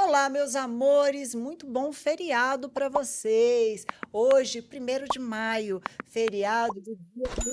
Olá, meus amores, muito bom feriado para vocês. Hoje, 1º de maio, feriado do Dia do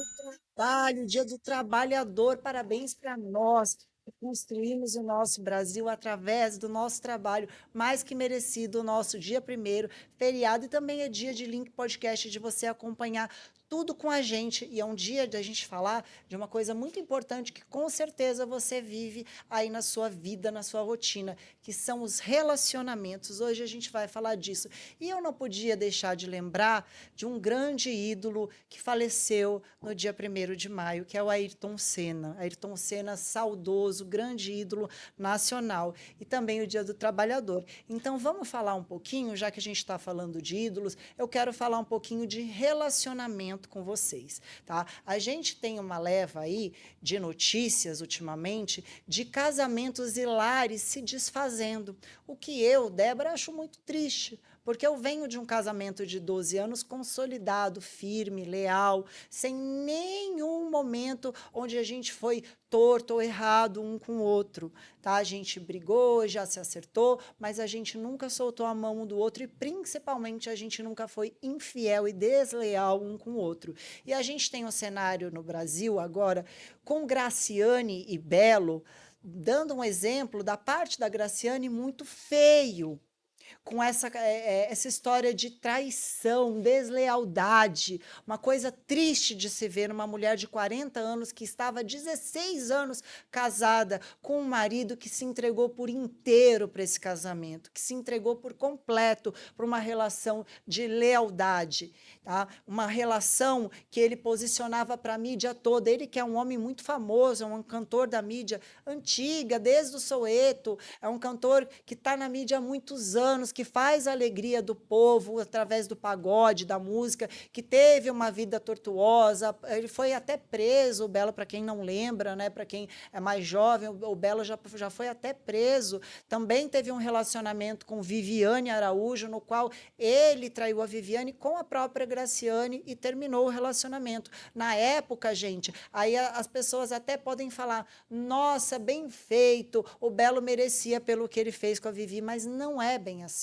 Trabalho, Dia do Trabalhador. Parabéns para nós que construímos o nosso Brasil através do nosso trabalho, mais que merecido o nosso dia 1º, feriado, e também é dia de link podcast de você acompanhar tudo com a gente, e é um dia da gente falar de uma coisa muito importante que com certeza você vive aí na sua vida, na sua rotina, que são os relacionamentos. Hoje a gente vai falar disso. E eu não podia deixar de lembrar de um grande ídolo que faleceu no dia 1º de maio, que é o Ayrton Senna. Ayrton Senna, saudoso, grande ídolo nacional. E também o Dia do Trabalhador. Então vamos falar um pouquinho, já que a gente está falando de ídolos, eu quero falar um pouquinho de relacionamento com vocês, tá? A gente tem uma leva aí de notícias ultimamente de casamentos hilares se desfazendo, o que eu, Débora, acho muito triste, porque eu venho de um casamento de 12 anos consolidado, firme, leal, sem nenhum momento onde a gente foi torto ou errado um com o outro, tá? A gente brigou, já se acertou, mas a gente nunca soltou a mão um do outro e, principalmente, a gente nunca foi infiel e desleal um com o outro. E a gente tem um cenário no Brasil agora com Graciane e Belo, dando um exemplo da parte da Graciane muito feio, com essa história de traição, deslealdade, uma coisa triste de se ver numa mulher de 40 anos que estava há 16 anos casada com um marido que se entregou por inteiro para esse casamento, que se entregou por completo para uma relação de lealdade, tá? Uma relação que ele posicionava para a mídia toda, ele que é um homem muito famoso, é um cantor da mídia antiga, desde o Soweto, é um cantor que está na mídia há muitos anos, que faz a alegria do povo através do pagode, da música, que teve uma vida tortuosa, ele foi até preso, o Belo, para quem não lembra, né, para quem é mais jovem, o Belo já foi até preso, também teve um relacionamento com Viviane Araújo, no qual ele traiu a Viviane com a própria Graciane e terminou o relacionamento. Na época, gente, aí as pessoas até podem falar, nossa, bem feito, o Belo merecia pelo que ele fez com a Vivi, mas não é bem assim,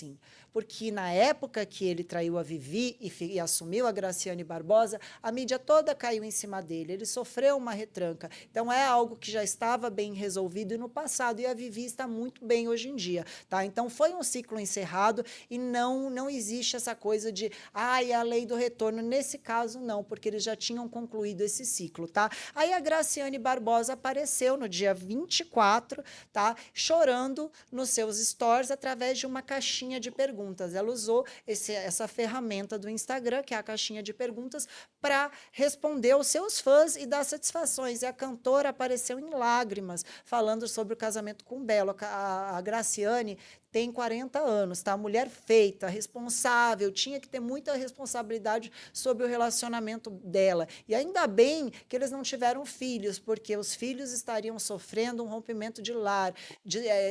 porque na época que ele traiu a Vivi e assumiu a Graciane Barbosa, a mídia toda caiu em cima dele, ele sofreu uma retranca, então é algo que já estava bem resolvido no passado, e a Vivi está muito bem hoje em dia, tá? Então foi um ciclo encerrado e não existe essa coisa de, ai, a lei do retorno, nesse caso não, porque eles já tinham concluído esse ciclo, tá? Aí a Graciane Barbosa apareceu no dia 24, tá? Chorando nos seus stories através de uma caixinha de perguntas. Ela usou essa ferramenta do Instagram, que é a caixinha de perguntas, para responder aos seus fãs e dar satisfações. E a cantora apareceu em lágrimas, falando sobre o casamento com o Belo. A Graciane tem 40 anos, tá? Mulher feita, responsável, tinha que ter muita responsabilidade sobre o relacionamento dela. E ainda bem que eles não tiveram filhos, porque os filhos estariam sofrendo um rompimento de lar,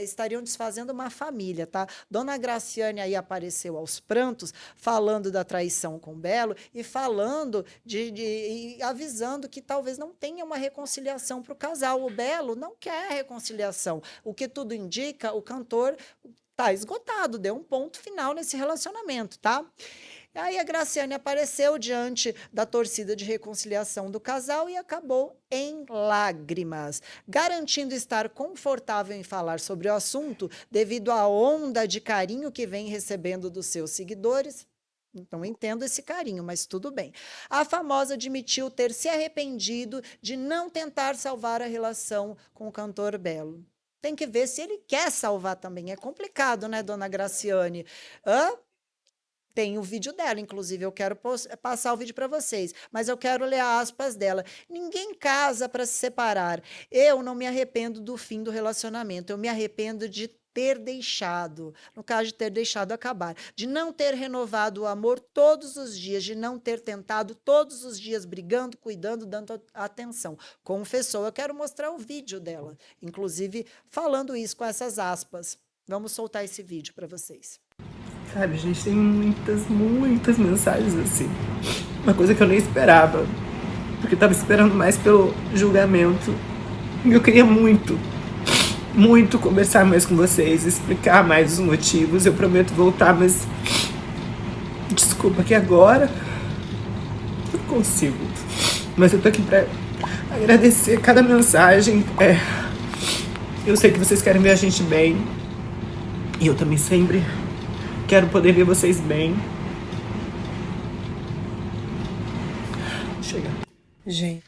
estariam desfazendo uma família, tá? Dona Graciane aí apareceu aos prantos, falando da traição com o Belo e falando e avisando que talvez não tenha uma reconciliação para o casal. O Belo não quer reconciliação. O que tudo indica, o cantor tá esgotado, deu um ponto final nesse relacionamento, tá? Aí a Graciane apareceu diante da torcida de reconciliação do casal e acabou em lágrimas, garantindo estar confortável em falar sobre o assunto devido à onda de carinho que vem recebendo dos seus seguidores. Não entendo esse carinho, mas tudo bem. A famosa admitiu ter se arrependido de não tentar salvar a relação com o cantor Belo. Tem que ver se ele quer salvar também. É complicado, né, dona Graciane? Hã? Tem o vídeo dela, inclusive, eu quero passar o vídeo para vocês, mas eu quero ler aspas dela. Ninguém casa para se separar. Eu não me arrependo do fim do relacionamento, eu me arrependo de ter deixado, no caso de ter deixado acabar, de não ter renovado o amor todos os dias, de não ter tentado todos os dias brigando, cuidando, dando atenção. Confessou, eu quero mostrar o vídeo dela, inclusive falando isso com essas aspas. Vamos soltar esse vídeo para vocês. Sabe, gente, tem muitas mensagens assim. Uma coisa que eu nem esperava. Porque eu tava esperando mais pelo julgamento. E eu queria muito conversar mais com vocês, explicar mais os motivos. Eu prometo voltar, mas desculpa que agora eu não consigo. Mas eu tô aqui pra agradecer cada mensagem. Eu sei que vocês querem ver a gente bem. E eu também sempre quero poder ver vocês bem. Chega. Gente.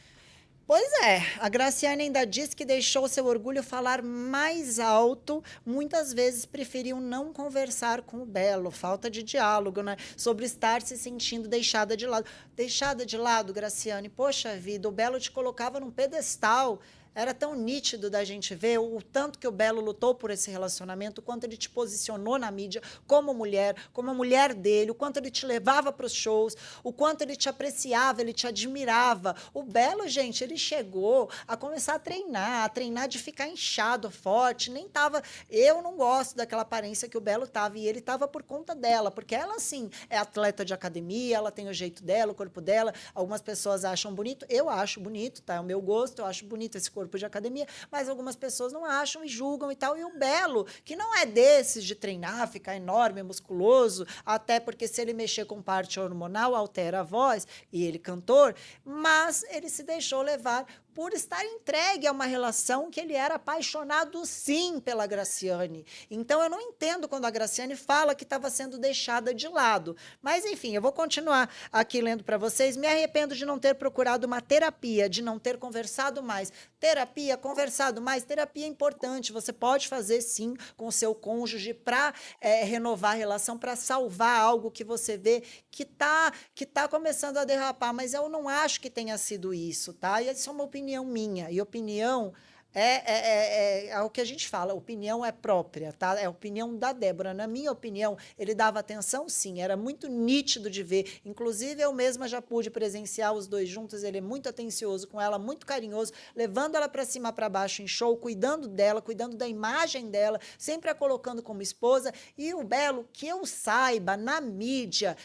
Pois é, a Graciane ainda disse que deixou seu orgulho falar mais alto, muitas vezes preferiu não conversar com o Belo, falta de diálogo, né? Sobre estar se sentindo deixada de lado. Deixada de lado, Graciane, poxa vida, o Belo te colocava num pedestal. Era tão nítido da gente ver o tanto que o Belo lutou por esse relacionamento, o quanto ele te posicionou na mídia como a mulher dele, o quanto ele te levava para os shows, o quanto ele te apreciava, ele te admirava. O Belo, gente, ele chegou a começar a treinar de ficar inchado, forte, nem tava... Eu não gosto daquela aparência que o Belo tava, e ele tava por conta dela, porque ela, assim, é atleta de academia, ela tem o jeito dela, o corpo dela, algumas pessoas acham bonito, eu acho bonito, tá? É o meu gosto, eu acho bonito esse corpo de academia, mas algumas pessoas não acham e julgam e tal. E o Belo, que não é desses de treinar, ficar enorme, musculoso, até porque se ele mexer com parte hormonal, altera a voz, e ele cantor, mas ele se deixou levar por estar entregue a uma relação que ele era apaixonado, sim, pela Graciane. Então, eu não entendo quando a Graciane fala que estava sendo deixada de lado. Mas, enfim, eu vou continuar aqui lendo para vocês. Me arrependo de não ter procurado uma terapia, de não ter conversado mais. Terapia, conversado mais, terapia é importante. Você pode fazer, sim, com o seu cônjuge para renovar a relação, para salvar algo que você vê que tá começando a derrapar, mas eu não acho que tenha sido isso, tá? E isso é uma opinião minha, e opinião é o que a gente fala, opinião é própria, tá? É a opinião da Débora. Na minha opinião, ele dava atenção, sim, era muito nítido de ver. Inclusive, eu mesma já pude presenciar os dois juntos. Ele é muito atencioso com ela, muito carinhoso, levando ela para cima, para baixo em show, cuidando dela, cuidando da imagem dela, sempre a colocando como esposa. E o Belo, que eu saiba, na mídia,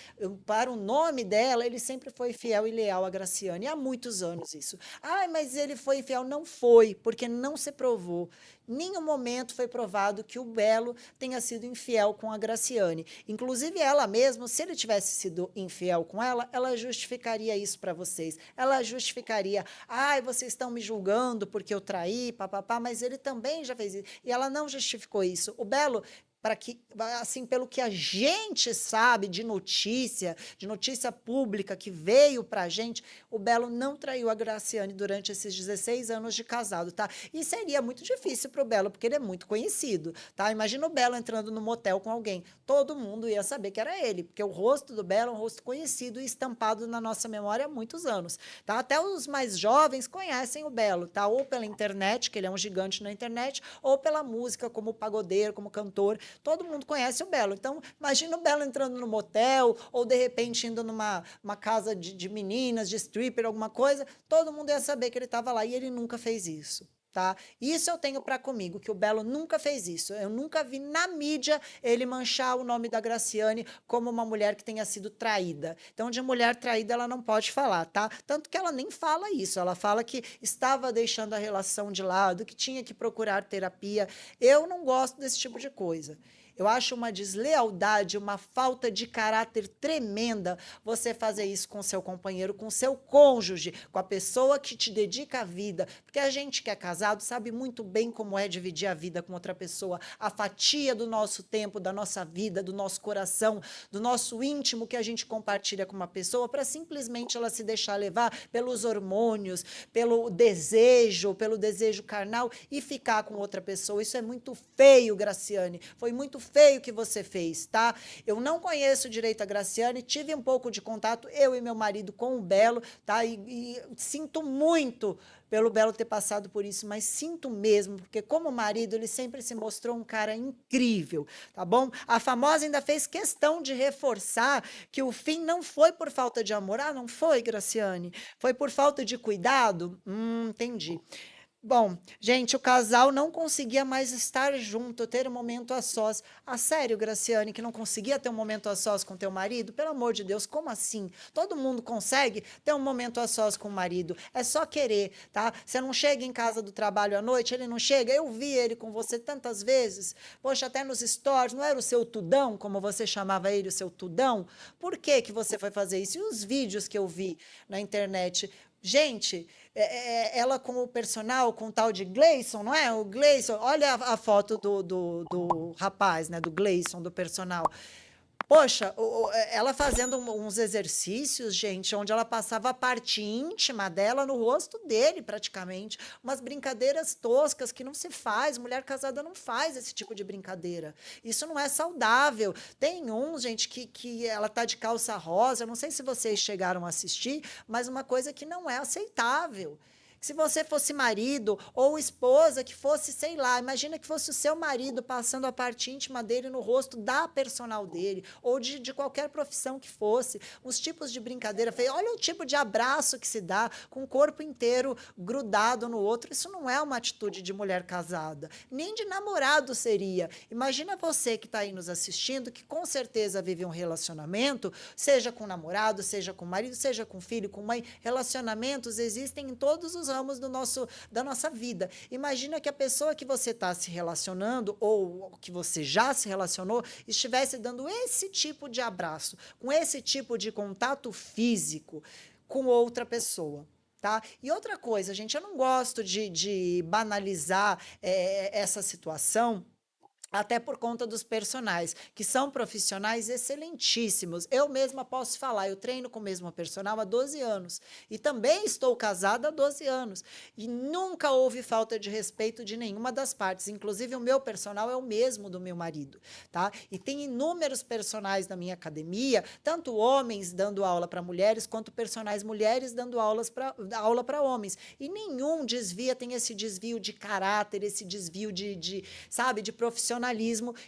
para o nome dela, ele sempre foi fiel e leal a Graciane. Há muitos anos isso. Ai, mas ele foi infiel. Não foi, porque não se provou. Em nenhum momento foi provado que o Belo tenha sido infiel com a Graciane. Inclusive, ela mesma, se ele tivesse sido infiel com ela justificaria isso para vocês. Ela justificaria, ai, vocês estão me julgando porque eu traí, papapá, mas ele também já fez isso. E ela não justificou isso. O Belo, para que, assim, pelo que a gente sabe de notícia pública que veio para a gente, o Belo não traiu a Graciane durante esses 16 anos de casado, tá? E seria muito difícil para o Belo, porque ele é muito conhecido, tá? Imagina o Belo entrando no motel com alguém, todo mundo ia saber que era ele, porque o rosto do Belo é um rosto conhecido e estampado na nossa memória há muitos anos, tá? Até os mais jovens conhecem o Belo, tá? Ou pela internet, que ele é um gigante na internet, ou pela música, como pagodeiro, como cantor, Todo mundo conhece o Belo. Então, imagina o Belo entrando no motel, ou de repente indo numa casa de meninas, de stripper, alguma coisa, todo mundo ia saber que ele estava lá e ele nunca fez isso. Tá? Isso eu tenho para comigo, que o Belo nunca fez isso. Eu nunca vi na mídia ele manchar o nome da Graciane como uma mulher que tenha sido traída. Então, de mulher traída, ela não pode falar, tá? Tanto que ela nem fala isso. Ela fala que estava deixando a relação de lado, que tinha que procurar terapia. Eu não gosto desse tipo de coisa. Eu acho uma deslealdade, uma falta de caráter tremenda você fazer isso com seu companheiro, com seu cônjuge, com a pessoa que te dedica a vida. Porque a gente que é casado sabe muito bem como é dividir a vida com outra pessoa, a fatia do nosso tempo, da nossa vida, do nosso coração, do nosso íntimo que a gente compartilha com uma pessoa para simplesmente ela se deixar levar pelos hormônios, pelo desejo carnal e ficar com outra pessoa. Isso é muito feio, Graciane. Foi muito feio que você fez, tá? Eu não conheço direito a Graciane, tive um pouco de contato, eu e meu marido, com o Belo, tá? E sinto muito pelo Belo ter passado por isso, mas sinto mesmo, porque como marido ele sempre se mostrou um cara incrível, tá bom? A famosa ainda fez questão de reforçar que o fim não foi por falta de amor. Ah, não foi, Graciane? Foi por falta de cuidado? Entendi. Bom, gente, o casal não conseguia mais estar junto, ter um momento a sós. Ah, sério, Graciane, que não conseguia ter um momento a sós com teu marido? Pelo amor de Deus, como assim? Todo mundo consegue ter um momento a sós com o marido. É só querer, tá? Você não chega em casa do trabalho à noite, ele não chega. Eu vi ele com você tantas vezes. Poxa, até nos stories, não era o seu tudão, como você chamava ele, o seu tudão? Por que que você foi fazer isso? E os vídeos que eu vi na internet? Gente, ela com o personal, com o tal de Gleison, não é? O Gleison, olha a foto do rapaz, né? Do Gleison, do personal. Poxa, ela fazendo uns exercícios, gente, onde ela passava a parte íntima dela no rosto dele, praticamente. Umas brincadeiras toscas que não se faz. Mulher casada não faz esse tipo de brincadeira. Isso não é saudável. Tem uns, gente, que ela tá de calça rosa. Não sei se vocês chegaram a assistir, mas uma coisa que não é aceitável. Se você fosse marido ou esposa que fosse, sei lá, imagina que fosse o seu marido passando a parte íntima dele no rosto da personal dele, ou de qualquer profissão que fosse, os tipos de brincadeira feia. Olha o tipo de abraço que se dá com o corpo inteiro grudado no outro. Isso não é uma atitude de mulher casada, nem de namorado seria. Imagina você que está aí nos assistindo, que com certeza vive um relacionamento, seja com namorado, seja com marido, seja com filho, com mãe. Relacionamentos existem em todos os ramos da nossa vida. Imagina que a pessoa que você está se relacionando ou que você já se relacionou estivesse dando esse tipo de abraço, com esse tipo de contato físico com outra pessoa. Tá? E outra coisa, gente, eu não gosto de banalizar essa situação, até por conta dos personagens, que são profissionais excelentíssimos. Eu mesma posso falar, eu treino com o mesmo personal há 12 anos. E também estou casada há 12 anos. E nunca houve falta de respeito de nenhuma das partes. Inclusive, o meu personal é o mesmo do meu marido. Tá? E tem inúmeros personagens na minha academia, tanto homens dando aula para mulheres, quanto personagens mulheres dando aula para homens. E nenhum tem esse desvio de caráter, esse desvio sabe, de profissionalismo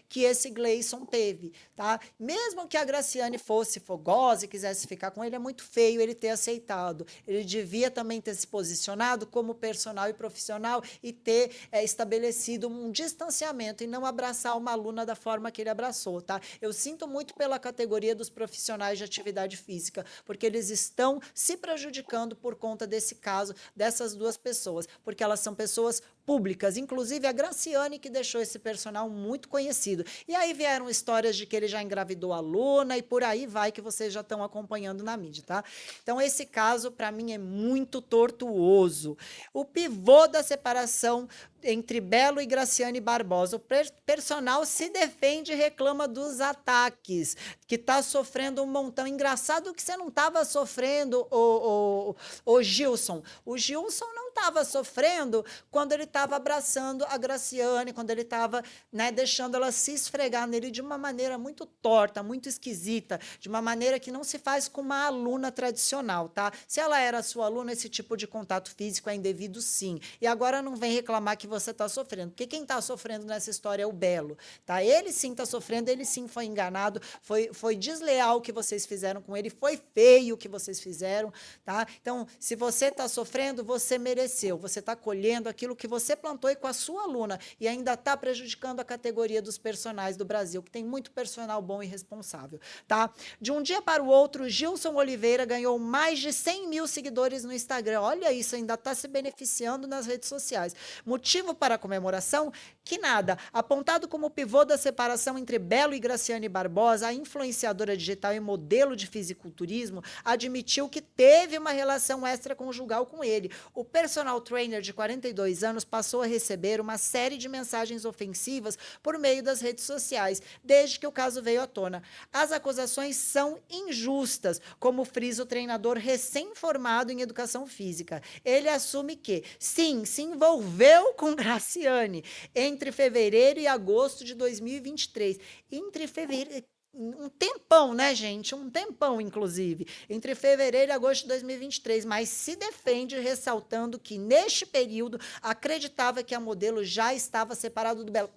que esse Gleison teve, tá? Mesmo que a Graciane fosse fogosa e quisesse ficar com ele, é muito feio ele ter aceitado. Ele devia também ter se posicionado como personal e profissional e ter estabelecido um distanciamento e não abraçar uma aluna da forma que ele abraçou, tá? Eu sinto muito pela categoria dos profissionais de atividade física, porque eles estão se prejudicando por conta desse caso, dessas duas pessoas, porque elas são pessoas públicas, inclusive a Graciane que deixou esse personal muito conhecido. E aí vieram histórias de que ele já engravidou a aluna e por aí vai que vocês já estão acompanhando na mídia, tá? Então esse caso para mim é muito tortuoso. O pivô da separação entre Belo e Graciane Barbosa. O personal se defende e reclama dos ataques, que está sofrendo um montão. Engraçado que você não estava sofrendo, o Gilson. O Gilson não estava sofrendo quando ele estava abraçando a Graciane, quando ele estava, né, deixando ela se esfregar nele de uma maneira muito torta, muito esquisita, de uma maneira que não se faz com uma aluna tradicional, tá? Se ela era sua aluna, esse tipo de contato físico é indevido, sim. E agora não vem reclamar que você está sofrendo, porque quem está sofrendo nessa história é o Belo, tá? Ele sim está sofrendo, ele sim foi enganado, foi desleal o que vocês fizeram com ele, foi feio o que vocês fizeram, tá? Então, se você está sofrendo, você mereceu, você está colhendo aquilo que você plantou e com a sua aluna, e ainda está prejudicando a categoria dos personagens do Brasil, que tem muito personal bom e responsável, tá? De um dia para o outro, Gilson Oliveira ganhou mais de 100 mil seguidores no Instagram. Olha isso, ainda está se beneficiando nas redes sociais. Motivo para a comemoração? Que nada. Apontado como pivô da separação entre Belo e Graciane Barbosa, a influenciadora digital e modelo de fisiculturismo admitiu que teve uma relação extraconjugal com ele. O personal trainer de 42 anos passou a receber uma série de mensagens ofensivas por meio das redes sociais, desde que o caso veio à tona. As acusações são injustas, como frisa o treinador recém-formado em educação física. Ele assume que, sim, se envolveu com Graciane entre fevereiro e agosto de 2023. Entre fevereiro um tempão, né, gente? Um tempão, inclusive, entre fevereiro e agosto de 2023, mas se defende ressaltando que, neste período, acreditava que a modelo já estava separada do Belo.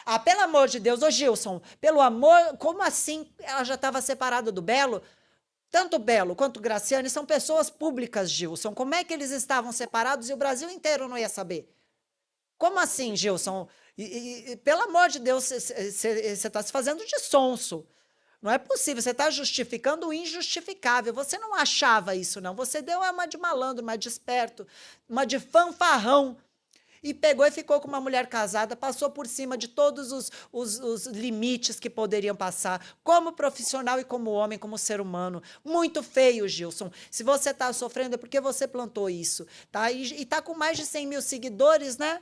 Ah, pelo amor de Deus, ô Gilson, pelo amor, como assim ela já estava separada do Belo? Tanto Belo quanto Graciane são pessoas públicas, Gilson. Como é que eles estavam separados e o Brasil inteiro não ia saber? Como assim, Gilson? Pelo amor de Deus, você está se fazendo de sonso. Não é possível, você está justificando o injustificável. Você não achava isso, não. Você deu uma de malandro, uma de esperto, uma de fanfarrão. E pegou e ficou com uma mulher casada, passou por cima de todos os limites que poderiam passar, como profissional e como homem, como ser humano. Muito feio, Gilson. Se você está sofrendo é porque você plantou isso, tá? E está com mais de 100 mil seguidores, né?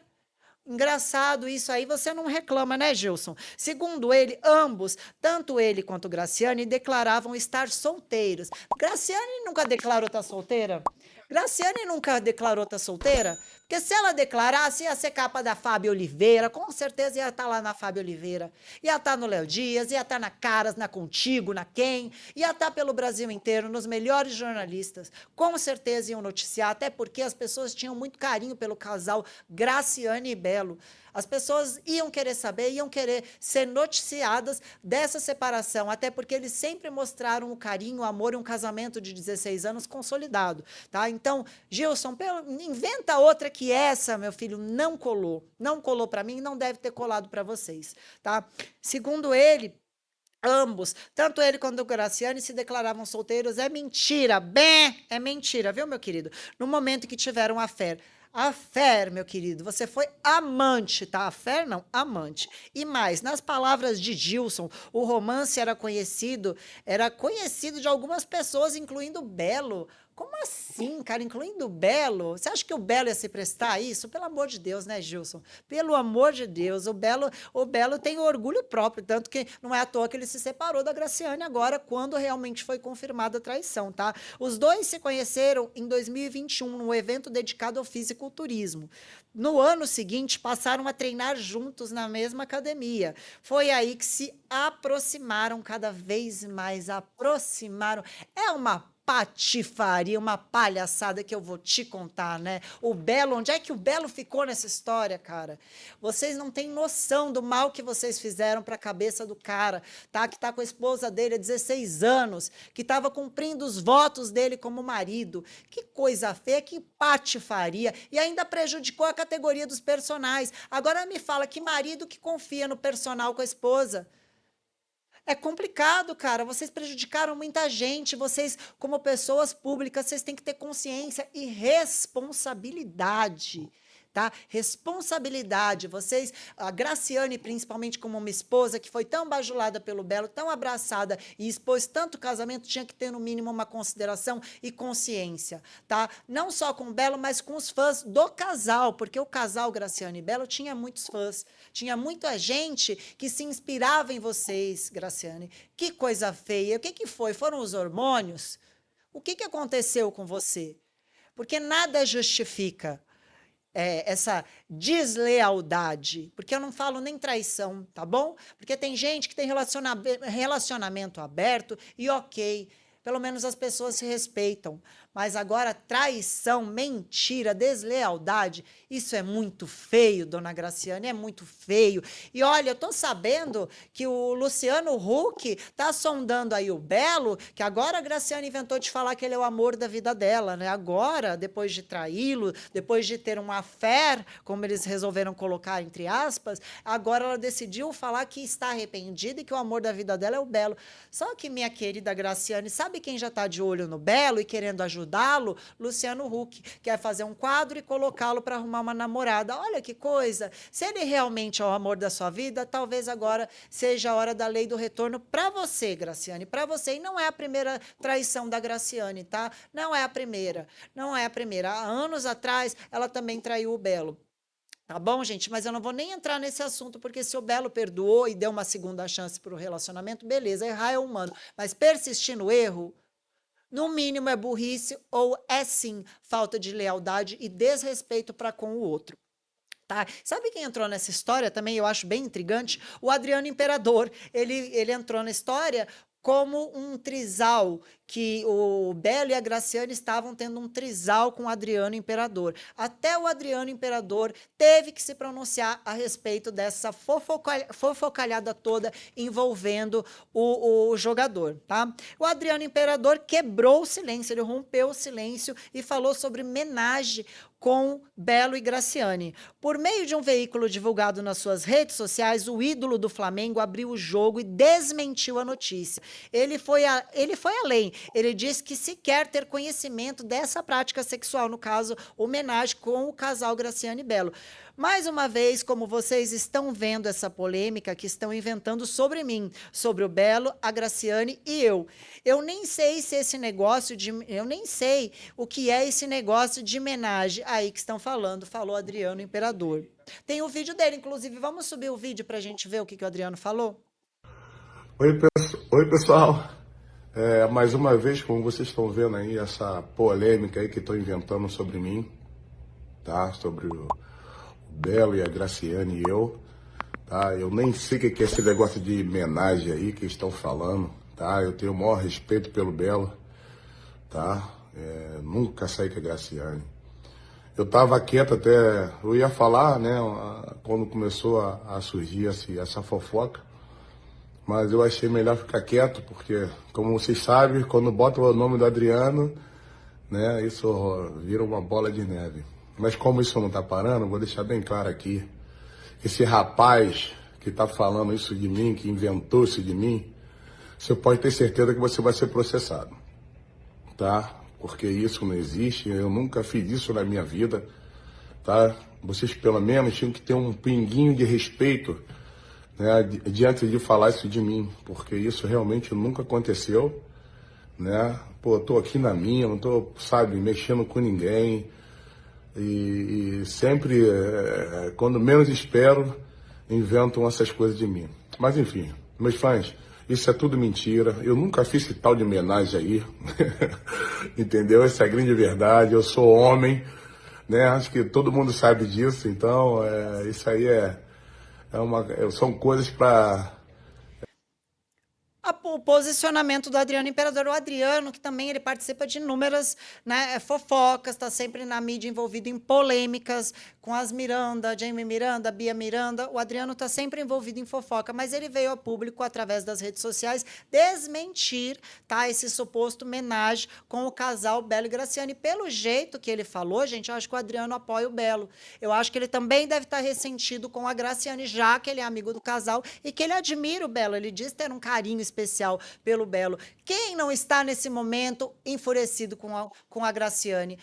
Engraçado isso aí, você não reclama, né, Gilson? Segundo ele, ambos, tanto ele quanto Graciane, declaravam estar solteiros. Graciane nunca declarou estar solteira? Graciane nunca declarou estar solteira? Porque se ela declarasse, ia ser capa da Fábio Oliveira, com certeza ia estar lá na Fábio Oliveira, ia estar no Léo Dias, ia estar na Caras, na Contigo, na Quem, ia estar pelo Brasil inteiro, nos melhores jornalistas, com certeza iam noticiar, até porque as pessoas tinham muito carinho pelo casal Graciane e Belo. As pessoas iam querer saber, iam querer ser noticiadas dessa separação, até porque eles sempre mostraram o carinho, o amor e um casamento de 16 anos consolidado, tá? Então, Gilson, inventa outra que essa, meu filho, não colou. Não colou para mim e não deve ter colado para vocês, tá? Segundo ele, ambos, tanto ele quanto o Graciane, se declaravam solteiros. É mentira, bem, é mentira, viu, meu querido? No momento que tiveram a fé. A fé, meu querido, você foi amante, tá? A fé não, amante. E mais, nas palavras de Gilson, o romance era conhecido de algumas pessoas, incluindo Belo. Como assim, cara? Incluindo o Belo? Você acha que o Belo ia se prestar a isso? Pelo amor de Deus, né, Gilson? Pelo amor de Deus, o Belo tem orgulho próprio, tanto que não é à toa que ele se separou da Graciane agora, quando realmente foi confirmada a traição, tá? Os dois se conheceram em 2021, num evento dedicado ao fisiculturismo. No ano seguinte, passaram a treinar juntos na mesma academia. Foi aí que se aproximaram cada vez mais, aproximaram. É uma patifaria, uma palhaçada que eu vou te contar, né? O Belo, onde é que o Belo ficou nessa história, cara? Vocês não têm noção do mal que vocês fizeram para a cabeça do cara, tá? Que tá com a esposa dele há 16 anos, que estava cumprindo os votos dele como marido. Que coisa feia, que patifaria. E ainda prejudicou a categoria dos personagens. Agora me fala, que marido que confia no personal com a esposa? É complicado, cara. Vocês prejudicaram muita gente. Vocês, como pessoas públicas, vocês têm que ter consciência e responsabilidade. Tá? Responsabilidade. Vocês, a Graciane, principalmente como uma esposa que foi tão bajulada pelo Belo, tão abraçada e expôs tanto casamento, tinha que ter no mínimo uma consideração e consciência, tá? Não só com o Belo, mas com os fãs do casal, porque o casal Graciane e Belo tinha muitos fãs, tinha muita gente que se inspirava em vocês, Graciane. Que coisa feia. O que que foi? Foram os hormônios? O que que aconteceu com você? Porque nada justifica. essa deslealdade, porque eu não falo nem traição, tá bom? Porque tem gente que tem relacionamento aberto e ok, pelo menos as pessoas se respeitam. Mas agora, traição, mentira, deslealdade, isso é muito feio, dona Graciane, é muito feio. E olha, eu tô sabendo que o Luciano Huck tá sondando aí o Belo, que agora a Graciane inventou de falar que ele é o amor da vida dela, né? Agora, depois de traí-lo, depois de ter um affair, como eles resolveram colocar entre aspas, agora ela decidiu falar que está arrependida e que o amor da vida dela é o Belo. Só que, minha querida Graciane, sabe quem já tá de olho no Belo e querendo ajudá-lo? Luciano Huck quer fazer um quadro e colocá-lo para arrumar uma namorada. Olha que coisa! Se ele realmente é o amor da sua vida, talvez agora seja a hora da lei do retorno para você, Graciane, para você. E não é a primeira traição da Graciane, tá? Não é a primeira, não é a primeira. Há anos atrás, ela também traiu o Belo. Tá bom, gente? Mas eu não vou nem entrar nesse assunto, porque se o Belo perdoou e deu uma segunda chance para o relacionamento, beleza, errar é humano. Mas persistir no erro, no mínimo é burrice ou é sim falta de lealdade e desrespeito para com o outro. Tá? Sabe quem entrou nessa história também? Eu acho bem intrigante. O Adriano Imperador. Ele entrou na história como um trisal, que o Belo e a Graciane estavam tendo um trisal com o Adriano Imperador. Até o Adriano Imperador teve que se pronunciar a respeito dessa fofocalhada toda envolvendo o jogador. Tá? O Adriano Imperador quebrou o silêncio, ele rompeu o silêncio e falou sobre homenagem com Belo e Graciane. Por meio de um veículo divulgado nas suas redes sociais, o ídolo do Flamengo abriu o jogo e desmentiu a notícia. Ele foi além. Ele disse que se quer ter conhecimento dessa prática sexual, no caso, homenagem com o casal Graciane e Belo. Mais uma vez, como vocês estão vendo essa polêmica que estão inventando sobre mim, sobre o Belo, a Graciane e eu. Eu nem sei se esse negócio de... Eu nem sei o que é esse negócio de homenagem aí que estão falando, falou Adriano Imperador. Tem o vídeo dele, inclusive, vamos subir o vídeo para a gente ver o que o Adriano falou? Oi, pessoal. Mais uma vez, como vocês estão vendo aí, essa polêmica aí que estão inventando sobre mim, tá? Sobre o Belo e a Graciane e eu, tá? Eu nem sei o que é esse negócio de homenagem aí que estão falando, tá? Eu tenho o maior respeito pelo Belo, tá? Nunca saí com a Graciane. Eu tava quieto até, eu ia falar, né, quando começou a surgir essa fofoca, mas eu achei melhor ficar quieto, porque, como vocês sabem, quando bota o nome do Adriano, né, isso vira uma bola de neve. Mas como isso não tá parando, vou deixar bem claro aqui, esse rapaz que tá falando isso de mim, que inventou isso de mim, você pode ter certeza que você vai ser processado, tá? Porque isso não existe, eu nunca fiz isso na minha vida, tá? Vocês pelo menos tinham que ter um pinguinho de respeito, né, diante de falar isso de mim, porque isso realmente nunca aconteceu, né? Pô, eu tô aqui na minha, não tô, sabe, mexendo com ninguém, e sempre, quando menos espero, inventam essas coisas de mim. Mas enfim, meus fãs, isso é tudo mentira, eu nunca fiz esse tal de homenagem aí, entendeu? Essa é a grande verdade, eu sou homem, né? Acho que todo mundo sabe disso, então isso aí são coisas para... O posicionamento do Adriano Imperador. O Adriano, que também ele participa de inúmeras, né, fofocas, está sempre na mídia envolvido em polêmicas com as Miranda, Jamie Miranda, Bia Miranda. O Adriano está sempre envolvido em fofoca, mas ele veio ao público, através das redes sociais, desmentir, tá, esse suposto homenagem com o casal Belo e Graciane. Pelo jeito que ele falou, gente, eu acho que o Adriano apoia o Belo. Eu acho que ele também deve estar ressentido com a Graciane, já que ele é amigo do casal e que ele admira o Belo. Ele diz ter um carinho especial pelo Belo. Quem não está nesse momento enfurecido com a Graciane?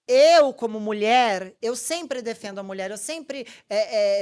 Eu, como mulher, eu sempre defendo a mulher, eu sempre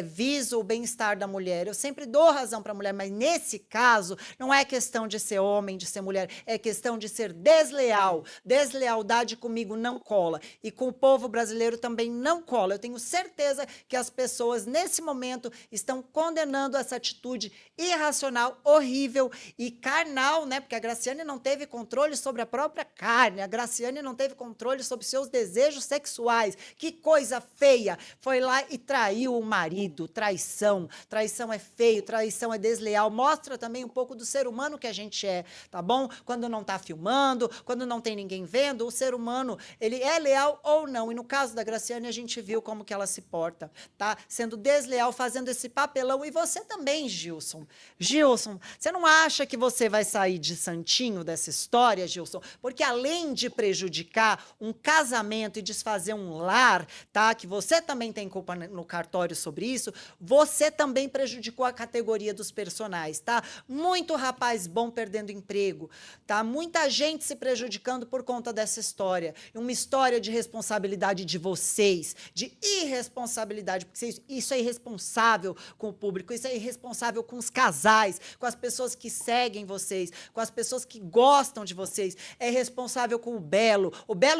viso o bem-estar da mulher, eu sempre dou razão para a mulher, mas nesse caso não é questão de ser homem, de ser mulher, é questão de ser desleal. Deslealdade comigo não cola e com o povo brasileiro também não cola. Eu tenho certeza que as pessoas nesse momento estão condenando essa atitude irracional, horrível e carnal, né? Porque a Graciane não teve controle sobre a própria carne, a Graciane não teve controle sobre seus desejos desejos sexuais. Que coisa feia! Foi lá e traiu o marido. Traição. Traição é feio, traição é desleal. Mostra também um pouco do ser humano que a gente é, tá bom? Quando não tá filmando, quando não tem ninguém vendo, o ser humano, ele é leal ou não. E no caso da Graciane, a gente viu como que ela se porta, tá? Sendo desleal, fazendo esse papelão. E você também, Gilson. Gilson, você não acha que você vai sair de santinho dessa história, Gilson? Porque além de prejudicar um casamento e desfazer um lar, tá? Que você também tem culpa no cartório sobre isso, você também prejudicou a categoria dos personagens, tá? Muito rapaz bom perdendo emprego, tá? Muita gente se prejudicando por conta dessa história. Uma história de responsabilidade de vocês, de irresponsabilidade, porque isso é irresponsável com o público, isso é irresponsável com os casais, com as pessoas que seguem vocês, com as pessoas que gostam de vocês, é irresponsável com o Belo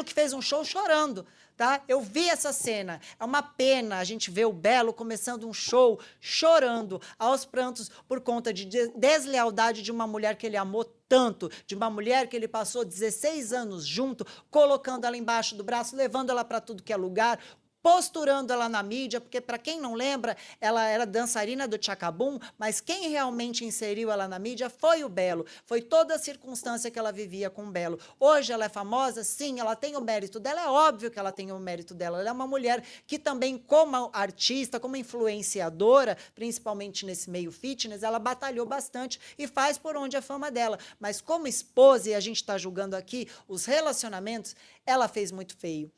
que fez um show chorando, tá? Eu vi essa cena, é uma pena a gente ver o Belo começando um show chorando aos prantos por conta de deslealdade de uma mulher que ele amou tanto, de uma mulher que ele passou 16 anos junto, colocando ela embaixo do braço, levando ela para tudo que é lugar, posturando ela na mídia, porque, para quem não lembra, ela era dançarina do Tchacabum, mas quem realmente inseriu ela na mídia foi o Belo, foi toda a circunstância que ela vivia com o Belo. Hoje ela é famosa, sim, ela tem o mérito dela, é óbvio que ela tem o mérito dela, ela é uma mulher que também, como artista, como influenciadora, principalmente nesse meio fitness, ela batalhou bastante e faz por onde a fama dela, mas como esposa, e a gente está julgando aqui os relacionamentos, ela fez muito feio.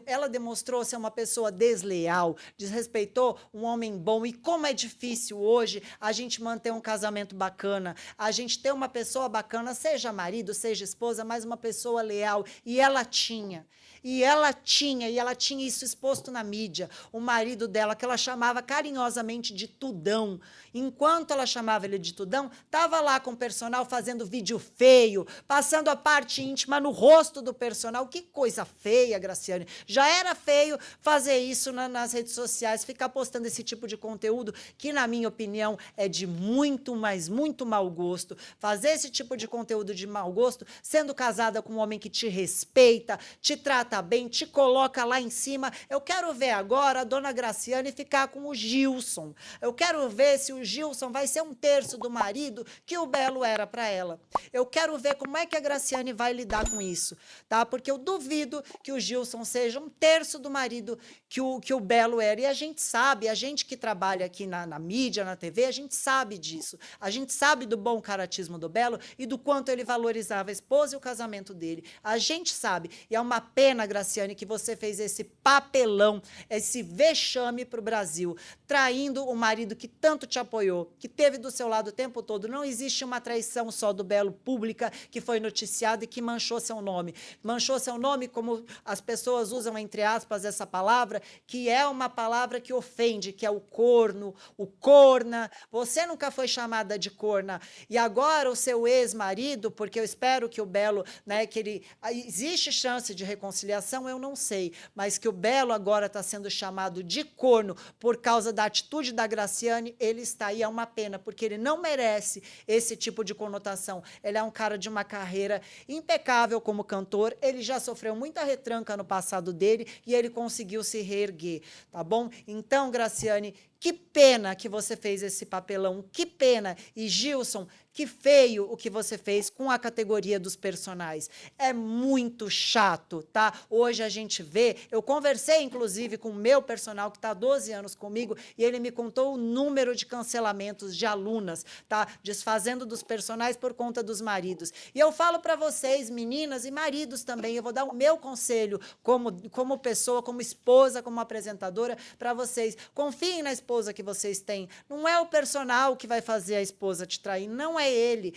Ela demonstrou ser uma pessoa desleal, desrespeitou um homem bom. E como é difícil hoje a gente manter um casamento bacana, a gente ter uma pessoa bacana, seja marido, seja esposa, mas uma pessoa leal. E ela tinha. E ela tinha isso exposto na mídia. O marido dela, que ela chamava carinhosamente de Tudão. Enquanto ela chamava ele de Tudão, estava lá com o personal fazendo vídeo feio, passando a parte íntima no rosto do personal. Que coisa feia, Graciane. Já era feio fazer isso nas redes sociais, ficar postando esse tipo de conteúdo, que, na minha opinião, é de muito, mas muito mau gosto. Fazer esse tipo de conteúdo de mau gosto, sendo casada com um homem que te respeita, te trata bem, te coloca lá em cima. Eu quero ver agora a dona Graciane ficar com o Gilson. Eu quero ver se o Gilson vai ser um terço do marido que o Belo era para ela. Eu quero ver como é que a Graciane vai lidar com isso, tá? Porque eu duvido que o Gilson seja um terço do marido que o Belo era. E a gente sabe, a gente que trabalha aqui na mídia, na TV, a gente sabe disso. A gente sabe do bom caratismo do Belo e do quanto ele valorizava a esposa e o casamento dele. A gente sabe. E é uma pena, Graciane, que você fez esse papelão, esse vexame para o Brasil, traindo o marido que tanto te apoiou, que teve do seu lado o tempo todo. Não existe uma traição só do Belo pública que foi noticiada e que manchou seu nome. Manchou seu nome, como as pessoas usam, entre aspas, essa palavra, que é uma palavra que ofende, que é o corno, o corna. Você nunca foi chamada de corna. E agora o seu ex-marido, porque eu espero que o Belo, né, que ele... Existe chance de reconciliação? Eu não sei. Mas que o Belo agora está sendo chamado de corno por causa da atitude da Graciane, ele está aí. É uma pena, porque ele não merece esse tipo de conotação. Ele é um cara de uma carreira impecável como cantor, ele já sofreu muita retranca no passado dele e ele conseguiu se reerguer, tá bom? Então, Graciane, que pena que você fez esse papelão, que pena. E Gilson, que feio o que você fez com a categoria dos personagens. É muito chato, tá? Hoje a gente vê, eu conversei inclusive com o meu personal que está há 12 anos comigo e ele me contou o número de cancelamentos de alunas, tá? Desfazendo dos personagens por conta dos maridos. E eu falo para vocês, meninas e maridos também, eu vou dar o meu conselho como pessoa, como esposa, como apresentadora, para vocês. Confiem na esposa que vocês têm. Não é o personal que vai fazer a esposa te trair, não é ele.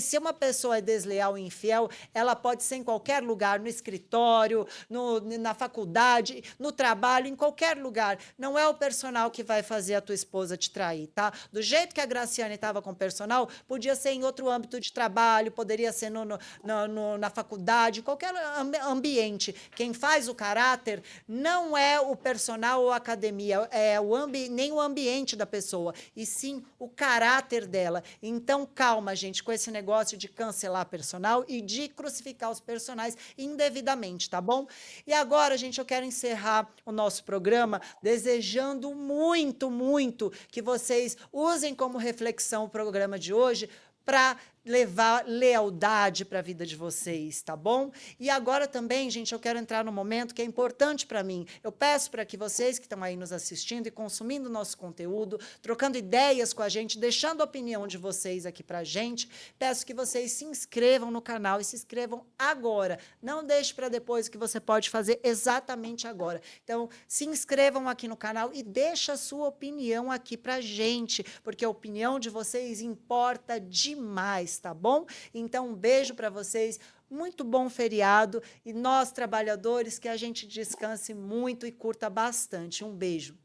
Se uma pessoa é desleal e infiel, ela pode ser em qualquer lugar, no escritório, na faculdade, no trabalho, em qualquer lugar. Não é o personal que vai fazer a tua esposa te trair, tá? Do jeito que a Graciane estava com o personal, podia ser em outro âmbito de trabalho, poderia ser na faculdade, qualquer ambiente. Quem faz o caráter não é o personal ou a academia, nem o ambiente da pessoa, e sim o caráter dela. Então, calma, gente, com esse esse negócio de cancelar personal e de crucificar os personagens indevidamente, tá bom? E agora, gente, eu quero encerrar o nosso programa desejando muito, muito que vocês usem como reflexão o programa de hoje para levar lealdade para a vida de vocês, tá bom? E agora também, gente, eu quero entrar no momento que é importante para mim. Eu peço para que vocês que estão aí nos assistindo e consumindo nosso conteúdo, trocando ideias com a gente, deixando a opinião de vocês aqui para a gente, peço que vocês se inscrevam no canal e se inscrevam agora. Não deixe para depois, que você pode fazer exatamente agora. Então, se inscrevam aqui no canal e deixa a sua opinião aqui para a gente, porque a opinião de vocês importa demais, tá bom? Então, um beijo para vocês, muito bom feriado, e nós, trabalhadores, que a gente descanse muito e curta bastante. Um beijo.